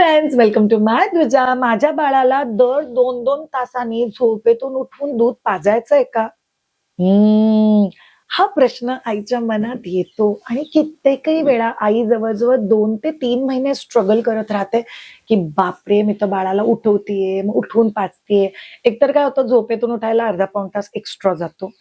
Friends, welcome to माय ध्वजा. माझ्या बाळाला दर 2-2 तासांनी झोपेतून उठवून दूध पाजायचंय का? हा प्रश्न आईच्या मनात येतो आणि कित्येकही वेळा आई जवळजवळ 2 ते 3 महिने स्ट्रगल करत राहते, की बापरे, मी तर बाळाला उठवतीये, मग उठवून पाजतीये. एकतर काय होतं, झोपेतून उठायला अर्धा पाऊण तास एक्स्ट्रा जातो.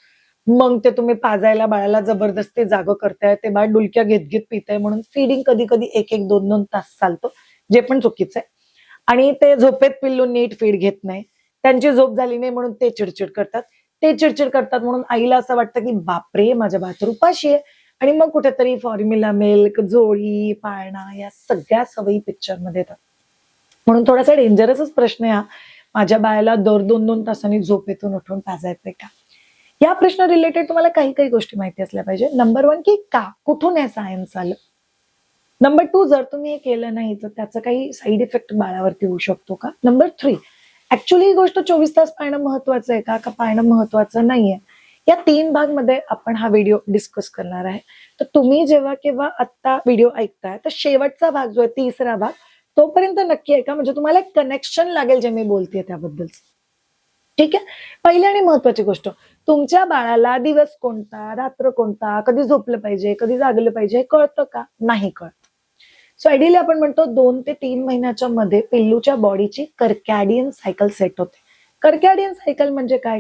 मग ते तुम्ही पाजायला बाळाला जबरदस्ती जागं करताय, ते बाळ डुलक्या घेत-घेत पितंय म्हणून फीडिंग कधी-कधी 1-1, 2-2 तास चालतं. जे पण चुकीचं आहे. आणि ते झोपेत पिल्लू नीट फीड घेत नाही. त्यांची झोप झाली नाही म्हणून ते चिडचिड करतात. ते चिडचिड करतात म्हणून आईला असं वाटतं, की बापरे! माझं बाळ तर उपाशी आहे. आणि मग कुठेतरी फॉर्म्युला मिल्क, जोळी, पाळणा या सगळ्या सवयी पिक्चरमध्ये येतात. म्हणून थोडासा डेंजरसच प्रश्न आहे हा. माझ्या बाळाला दर 2-2 तासांनी झोपेतून उठवून पाजायचंय का? या प्रश्न रिलेटेड तुम्हाला काही-काही गोष्टी माहिती असल्या पाहिजे. नंबर 1 की का? कुठून हे सायन्स आलं? नंबर 2 जर तुम्ही हे केलं नाही तर त्याचा काही साइड इफेक्ट बाळावरती होऊ शकतो का? नंबर 3 ऍक्च्युअली ही गोष्ट 24 तास पाळणं महत्वाचं आहे का पाळणं महत्वाचं नाहीये? या 3 भागमध्ये आपण हा व्हिडिओ डिस्कस करणार आहे. तर तुम्ही जेव्हा केव्हा आत्ता व्हिडिओ ऐकताय तर शेवटचा भाग जो आहे, तिसरा भाग, तोपर्यंत नक्की ऐका, म्हणजे तुम्हाला एक कनेक्शन लागेल जे मी बोलतेय त्याबद्दलचं. ठीक आहे. पहिली आणि महत्वाची गोष्ट, तुमच्या बाळाला दिवस कोणता, रात्र कोणता, कधी झोपलं पाहिजे, कधी जागलं पाहिजे हे कळतं का? नाही कळत. सो आयडियली आपण म्हणतो 2 ते 3 महिन्याच्या मध्ये पिल्लूच्या बॉडीची कर्कॅडियन सायकल सेट होते. कर्कॅडियन सायकल म्हणजे काय?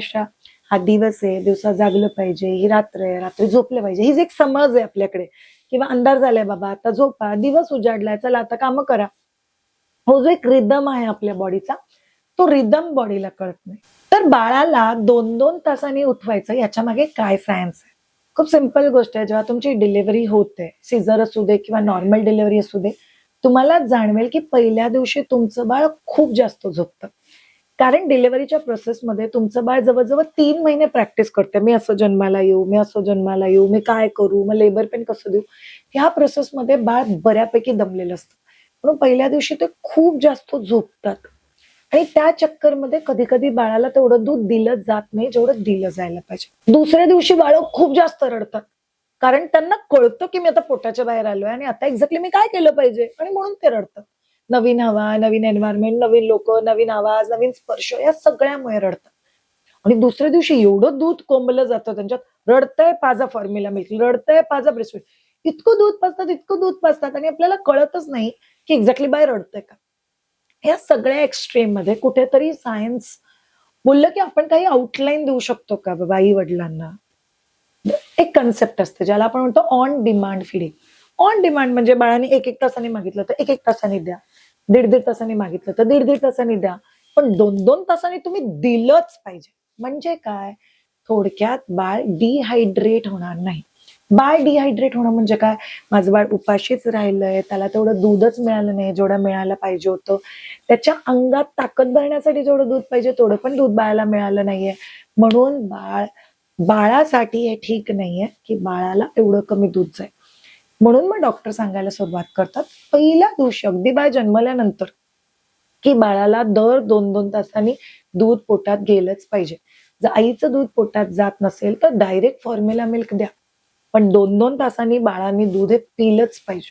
हा दिवस आहे, दिवसा जागलं पाहिजे, ही रात्र आहे, रात्री झोपलं पाहिजे, ही जी एक समज आहे आपल्याकडे, किंवा अंधार झालाय बाबा आता झोपा, दिवस उजाडलाय चला आता कामं करा. हो जो एक रिदम आहे आपल्या बॉडीचा, तो रिदम बॉडीला कळत नाही. तर बाळाला 2-2 तासांनी उठवायचं याच्या मागे काय सायन्स आहे? खूप सिंपल गोष्ट आहे. जेव्हा तुमची डिलिव्हरी होते, सीझर असू दे किंवा नॉर्मल डिलिव्हरी असू दे, तुम्हाला जाणवेल की पहिल्या दिवशी तुमचं बाळ खूप जास्त झोपतं. कारण डिलिव्हरीच्या प्रोसेसमध्ये तुमचं बाळ जवळ-जवळ 3 महिने प्रॅक्टिस करते. मी असं जन्माला येऊ, मी असं जन्माला येऊ, मी काय करू, मग लेबर पेन कसं देऊ? ह्या प्रोसेसमध्ये बाळ बऱ्यापैकी दमलेलं असतं. म्हणून पहिल्या दिवशी ते खूप जास्त झोपतात. आणि त्या चक्करमध्ये कधी-कधी बाळाला तेवढं दूध दिलं जात नाही, जेवढं दिलं जायला पाहिजे. दुसऱ्या दिवशी बाळं खूप जास्त रडतात. कारण त्यांना कळतं, की मी आता पोटाच्या बाहेर आलोय आणि आता एक्झॅक्टली मी काय केलं पाहिजे? आणि म्हणून ते रडतात. नवीन हवा, नवीन एन्व्हायर्नमेंट, नवीन लोकं, नवीन आवाज, नवीन स्पर्श या सगळ्यामुळे रडतात. आणि दुसऱ्या दिवशी एवढं दूध कोंबलं जातं त्यांच्यात, रडतंय पाजा फॉर्म्युला मिल्क, रडतंय पाजा ब्रेस्टफीड. इतकं दूध पाजतात, इतकं दूध पाजतात आणि आपल्याला कळतच नाही, की एक्झॅक्टली बाळ रडतंय का? या सगळ्या एक्स्ट्रीम मध्ये कुठेतरी सायन्स बोललं, की आपण काही आउटलाईन देऊ शकतो का बाबा आई वडिलांना? एक कन्सेप्ट असते ज्याला आपण म्हणतो on demand feeding. On demand म्हणजे बाळाने 1-1 तासांनी मागितलं तर 1-1 तासांनी द्या, 1.5-1.5 तासांनी मागितलं तर 1.5-1.5 तासांनी द्या, पण 2-2 तासांनी तुम्ही दिलंच पाहिजे. म्हणजे काय? थोडक्यात बाळ डिहायड्रेट होणार नाही. बाळ डिहायड्रेट होणं म्हणजे काय? माझं बाळ उपाशीच राहिलंय, त्याला तेवढं दूधच मिळालं नाही जेवढं मिळायला पाहिजे होतं. त्याच्या अंगात ताकद भरण्यासाठी जेवढं दूध पाहिजे तेवढं पण दूध बाळाला मिळालं नाहीये. म्हणून बाळासाठी हे ठीक नाहीये, की बाळाला एवढं कमी दूध जाईल. म्हणून मग डॉक्टर सांगायला सुरुवात करतात, पहिल्या दिवशी अगदी बाळ जन्मल्यानंतर, की बाळाला दर 2-2 तासांनी दूध पोटात गेलंच पाहिजे. जर आईचं दूध पोटात जात नसेल तर डायरेक्ट फॉर्म्युला मिल्क द्या. पण 2-2 तासांनी बाळांनी दूध हे पिलंच पाहिजे.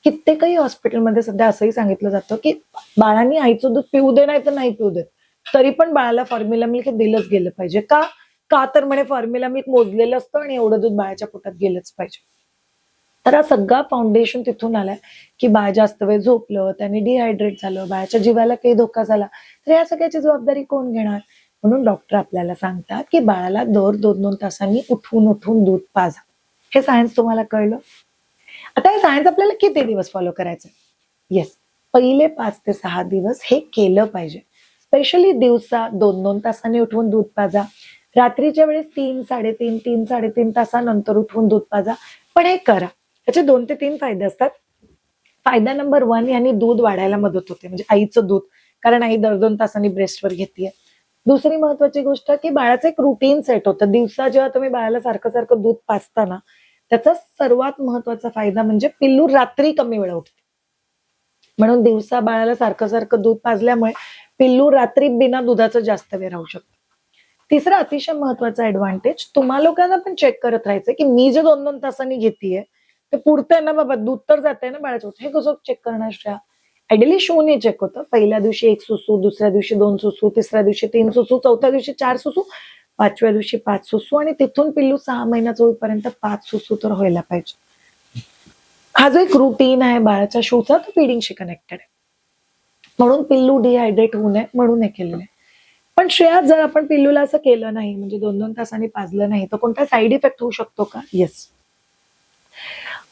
कित्येकही हॉस्पिटलमध्ये सध्या असंही सांगितलं जातं, की बाळांनी आईचं दूध पिऊ दे नाही तर नाही पिऊ देत. तरी पण बाळाला फॉर्म्युला मिल्क हे दिलंच गेलं पाहिजे. का? का तर म्हणे फॉर्म्युला मिल्क मोजलेलं असतं आणि एवढं दूध बाळाच्या पोटात गेलंच पाहिजे. तर हा सगळा फाउंडेशन तिथून आलाय, की बाळ जास्त वेळ झोपलं, त्याने डिहायड्रेट झालं, बाळाच्या जीवाला काही धोका झाला, तर या सगळ्याची जबाबदारी कोण घेणार? म्हणून डॉक्टर आपल्याला सांगतात, की बाळाला दर 2-2 तासांनी उठवून दूध पाजा. हे सायन्स तुम्हाला कळलं? आता हे सायन्स आपल्याला किती दिवस फॉलो करायचं? येस, पहिले 5 ते 6 दिवस हे केलं पाहिजे. स्पेशली दिवसा 2-2 तासांनी उठवून दूध पाजा. रात्रीच्या वेळेस 3-3.5, 3-3.5 तासानंतर उठवून दूध पाजा. पण हे करा. याचे 2 ते 3 फायदे असतात. फायदा नंबर 1, याने दूध वाढायला मदत होते, म्हणजे आईचं दूध. कारण आई दर 2 तासांनी ब्रेस्टवर घेतेय. दुसरी महत्वाची गोष्ट, की बाळाचं एक रुटीन सेट होतं. दिवसा जेव्हा तुम्ही बाळाला सारखं दूध पाजता ना, त्याचा सर्वात महत्वाचा फायदा म्हणजे पिल्लू रात्री कमी वेळा उठते. म्हणून दिवसा बाळाला सारखं दूध पाजल्यामुळे पिल्लू रात्री बिना दुधाचं जास्त वेळ राहू शकतं. तिसरा अतिशय महत्वाचा ऍडव्हान्टेज, तुम्हा लोकांना पण चेक करत राहायचं, की मी जे 2-2 तासांनी घेतेय ते पुरतंय ना बाबा, दूध तर जातंय ना बाळाचं, हे कसं चेक करणार? आयडियली शून्य चेक होतं. पहिल्या दिवशी 1 सुसू, दुसऱ्या दिवशी 2 सुसू, तिसऱ्या दिवशी 3 सुसू, चौथ्या दिवशी 4 सुसू, 5व्या दिवशी 5 सुसू आणि तिथून पिल्लू 6 महिन्याचं होईपर्यंत 5 सुसू तर व्हायला पाहिजे. हा जो एक रुटीन आहे बाळाच्या शूचा तो फिडिंगशी कनेक्टेड आहे. म्हणून पिल्लू डिहायड्रेट होऊ नये म्हणून हे केलेलं आहे. पण श्रेया जर आपण पिल्लूला असं केलं नाही म्हणजे 2-2 तासांनी पाजलं नाही तर कोणता साईड इफेक्ट होऊ शकतो का? येस.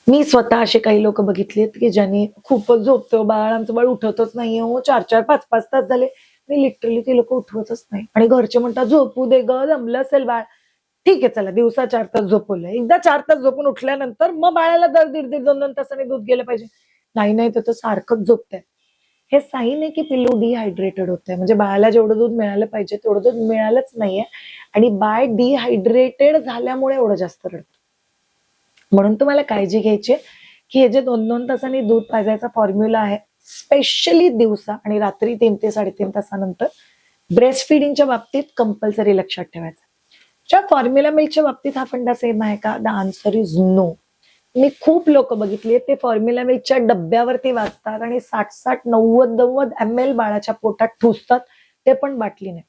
मी स्वतः असे काही लोक बघितलेत की ज्यांनी खूपच झोपतो बाळ, आमचं बाळ उठतच नाहीये हो, 4-4, 5-5 तास झाले. मी लिटरली ते लोक उठवतच नाही आणि घरचे म्हणतात झोपू दे ग, जमलं असेल बाळ. ठीक आहे चला, दिवसा 4 तास झोपवलंय, एकदा 4 तास झोपून उठल्यानंतर मग बाळाला दर 1.5 2-2 तासांनी दूध गेलं पाहिजे. नाही तर सारखंच झोपतंय. हे साईन आहे की पिल्लू डिहायड्रेटेड होतंय. म्हणजे बाळाला जेवढं दूध मिळालं पाहिजे तेवढं दूध मिळालंच नाहीये आणि बाळ डिहायड्रेटेड झाल्यामुळे एवढं जास्त रडतं. म्हणून तुम्हाला काळजी घ्यायची की हे जे 2-2 तासांनी दूध पाजायचा फॉर्म्युला आहे, स्पेशली दिवसा आणि रात्री 3 ते 3.5 तासानंतर ब्रेस्ट फिडिंगच्या बाबतीत कंपल्सरी लक्षात ठेवायचं. ज्या फॉर्म्युला मिल्कच्या बाबतीत हा फंडा सेम आहे का? The answer is no. मी खूप लोक बघितली ते फॉर्म्युला मिल्कच्या डब्यावरती वाचतात आणि 60-60, 90-90 ml बाळाच्या पोटात ठुसतात, ते पण बाटलीने.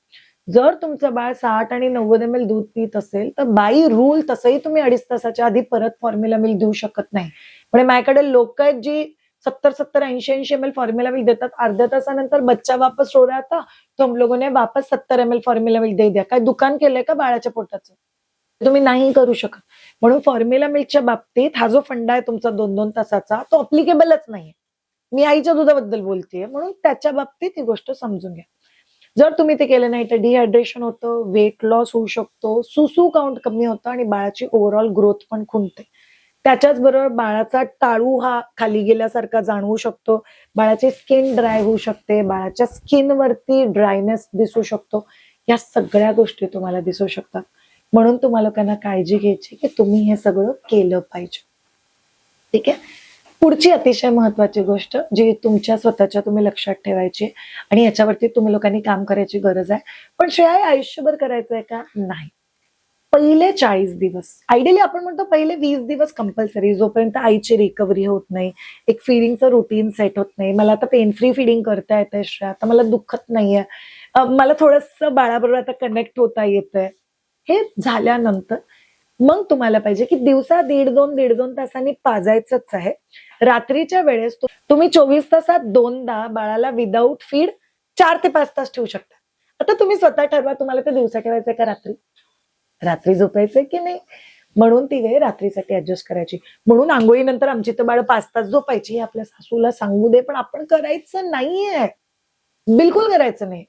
जर तुमचं बाळ 60 आणि 90 ml दूध पित असेल तर बाई रूल तसंही तुम्ही 2.5 तासाच्या आधी परत फॉर्म्युला मिल्क देऊ शकत नाही. म्हणजे माझ्याकडे लोक आहेत जी 70-70, 80-80 ml फॉर्म्युला मिल्क देतात. अर्ध्या तासानंतर बच्चा वापस रो रहा था तो हम लोगों ने वापस 70 ml फॉर्म्युला मिल्क दे दिया. काय दुकान केलंय का बाळाच्या पोटाचं? तुम्ही नाही करू शकत. म्हणून फॉर्म्युला मिल्कच्या बाबतीत हा जो फंडा आहे तुमचा 2-2 तासाचा तो अप्लिकेबलच नाहीये. मी आईच्या दुधाबद्दल बोलतेय म्हणून त्याच्या बाबतीत ही गोष्ट समजून घ्या. जर तुम्ही ते केलं नाही तर डिहायड्रेशन होतं, वेट लॉस होऊ शकतो, सुसू काउंट कमी होतं आणि बाळाची ओव्हरऑल ग्रोथ पण खुंटते. त्याच्याच बरोबर बाळाचा टाळू हा खाली गेल्यासारखा जाणवू शकतो, बाळाची स्किन ड्राय होऊ शकते, बाळाच्या स्किनवरती ड्रायनेस दिसू शकतो. या सगळ्या गोष्टी तुम्हाला दिसू शकतात. म्हणून तुम्हाला लोकांना काळजी घ्यायची की तुम्ही हे सगळं केलं पाहिजे. ठीक आहे. पुढची अतिशय महत्वाची गोष्ट जी तुमच्या स्वतःच्या तुम्ही लक्षात ठेवायची आणि याच्यावरती तुम्ही लोकांनी काम करायची गरज आहे. पण श्रेया आयुष्यभर करायचं आहे का? नाही. पहिले 40 दिवस, आयडियली आपण म्हणतो पहिले 20 दिवस कंपल्सरी, जोपर्यंत आईची रिकव्हरी होत नाही, एक फिडिंगचं रुटीन सेट होत नाही. मला आता पेन फ्री फिडिंग करता येतंय श्रेया, आता मला दुखत नाहीये, मला थोडंसं बाळाबरोबर आता कनेक्ट होता येतंय. हे झाल्यानंतर मग तुम्हाला पाहिजे की दिवसा 1.5-1.5 तासांनी पाजायचंच आहे. रात्रीच्या वेळेस तुम्ही 24 तासात 2दा बाळाला विदाऊट फीड 4 ते 5 तास ठेवू शकता. आता तुम्ही स्वतः ठरवा तुम्हाला ते दिवसा ठेवायचंय का रात्री झोपायचंय की नाही. म्हणून ती वेळ रात्रीसाठी ऍडजस्ट करायची. म्हणून आंघोळीनंतर आमची तर बाळ 5 तास झोपायची हे आपल्या सासूला सांगू दे, पण आपण करायचं नाहीये, बिलकुल करायचं नाही.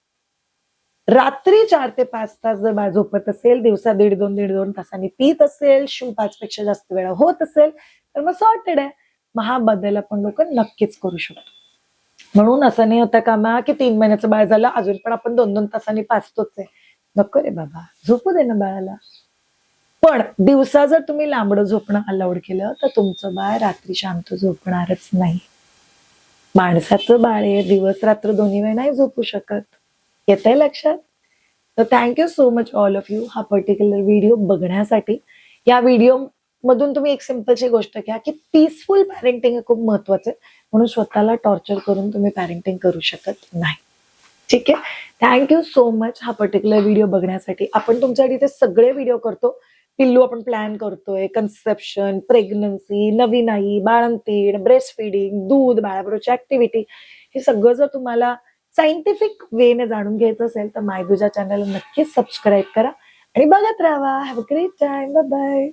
रात्री 4 ते 5 तास जर बाळ झोपत असेल, दिवसा 1.5-1.5 तासांनी पीत असेल, 5 पेक्षा जास्त वेळा होत असेल तर मग सॉर्टेड आहे. मग हा बदल आपण लोक नक्कीच करू शकतो. म्हणून असं नाही होता कामा की 3 महिन्याचं बाळ झालं अजून पण आपण 2-2 तासांनी पाचतोच आहे. नको रे बाबा, झोपू दे ना बाळाला. पण दिवसा जर तुम्ही लांबडं झोपणं अलाउड केलं तर तुमचं बाळ रात्री शांत झोपणारच नाही. माणसाचं बाळ आहे, दिवस रात्र दोन्ही वेळ नाही झोपू शकत. येतंय लक्षात? तर thank you so much all of you हा पर्टिक्युलर व्हिडिओ बघण्यासाठी. या व्हिडिओ मधून तुम्ही एक सिंपलची गोष्ट घ्या की पीसफुल पॅरेंटिंग हे खूप महत्वाचं आहे. म्हणून स्वतःला टॉर्चर करून तुम्ही पॅरेंटिंग करू शकत नाही. ठीक आहे. थँक्यू सो मच हा पर्टिक्युलर व्हिडिओ बघण्यासाठी. आपण तुमच्यासाठी ते सगळे व्हिडिओ करतो. पिल्लू आपण प्लॅन करतोय, कन्सेप्शन, प्रेग्नन्सी, नवीन आई, बाळंतीण, ब्रेस्ट फिडिंग, दूध, बाळाबरोबरची ऍक्टिव्हिटी, हे सगळं जर तुम्हाला सायंटिफिक वेने जाणून घ्यायचं असेल तर मायदुजा चॅनलला नक्कीच सबस्क्राईब करा आणि बघत राहा. Have a great time. Bye bye.